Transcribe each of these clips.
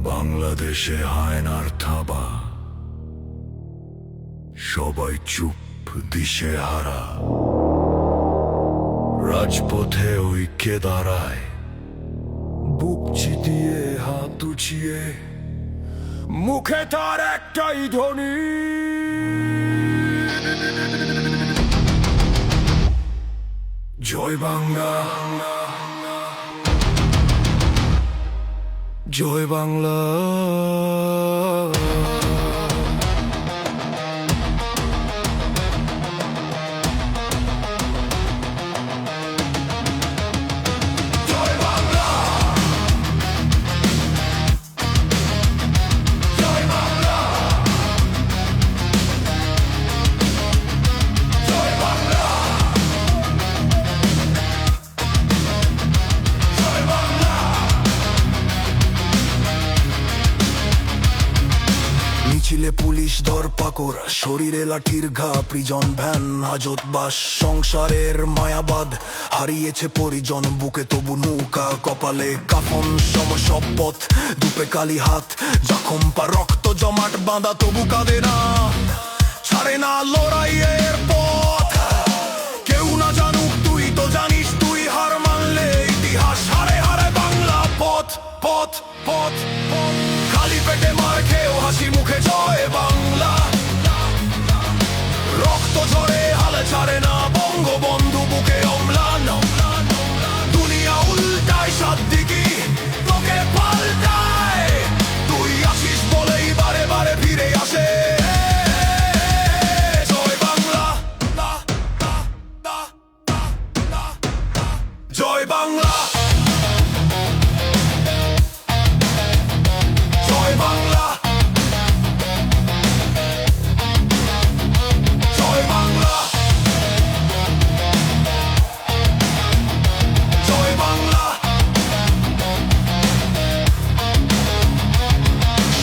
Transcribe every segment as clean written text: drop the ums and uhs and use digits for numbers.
বাংলাদেশে হায়নার থাবা, সবাই চুপ দিশেহারা। রাজপথে ঐক্যে দাঁড়ায়, বুক চিতিয়ে হাত উঁচিয়ে, মুখে তার একটাই ধ্বনি, জয় বাংলা, জয় বাংলা। মিছিলে পুলিশ ধরপাকড়, শরীরে লাঠির ঘা, প্রিজন ভ্যান, হাজত বাস, সংসারের মায়াবাদ, হারিয়েছে পরিজন, বুকে তবু নৌকা, কপালে কাফন সম শপথ, দুপে কালি হাত, জখম পা রক্ত জমাট বাঁধা, তবু কাঁদে না, ছাড়ে না লড়াইয়ের পথ। কেউ না জানুক, তুই তো জানিস, তুই হার মানলে ইতিহাস হারে হারে বাংলা পথ পথ পথ পথ। খালি পেটে মার খেয়েও হাসি মুখে জয় বাংলা, রক্ত ঝরে হালে ছাড়ে না বঙ্গবন্ধু, বুকে অম্লান, দুনিয়া উল্টায় সাত দিকে, তোকে পাল্টায়, তুই আসিস বলেই বারে বারে ফিরে আসে জয় বাংলা, জয় বাংলা, জয় বাংলা, জয় বাংলা, জয় বাংলা।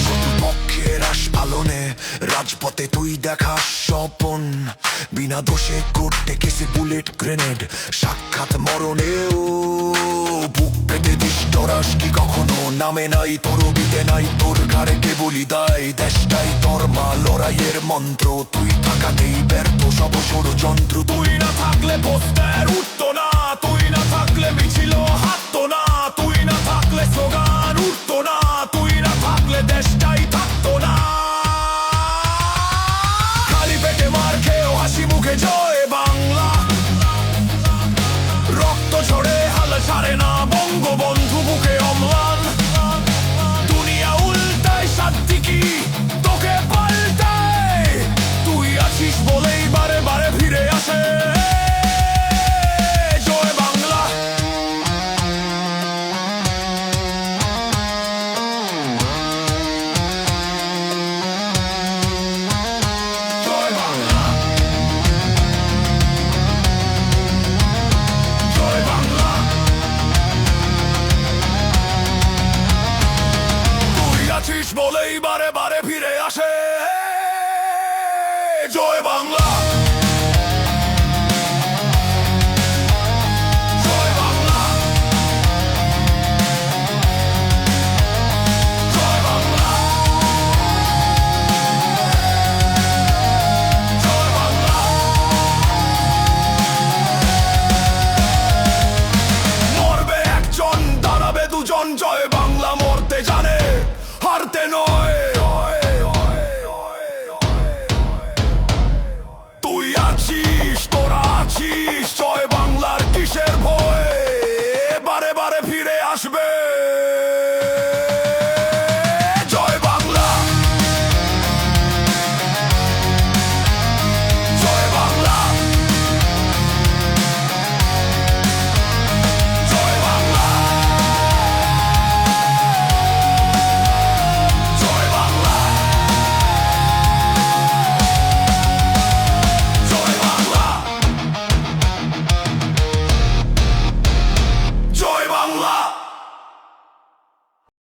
শত্রুপক্ষের আশ পালনে রাজপথে তুই দেখাস স্বপন, বিনা দোষে করতে কেসে বুলেট গ্রেনেড, সাক্ষাৎ মরণেও বুক পেতে দিস ডরাস কি কখনো, নামে নাই তোর বিতে নাই তোর ঘাড়ে কে বলি দায়, দেশটাই তোর মা লড়াইয়ের মন্ত্র, তুই থাকাতেই ব্যর্থ সব ষড়যন্ত্র, তুই না থাকলে পোস্টার উঠতো না, তুই না থাকলে মিছিল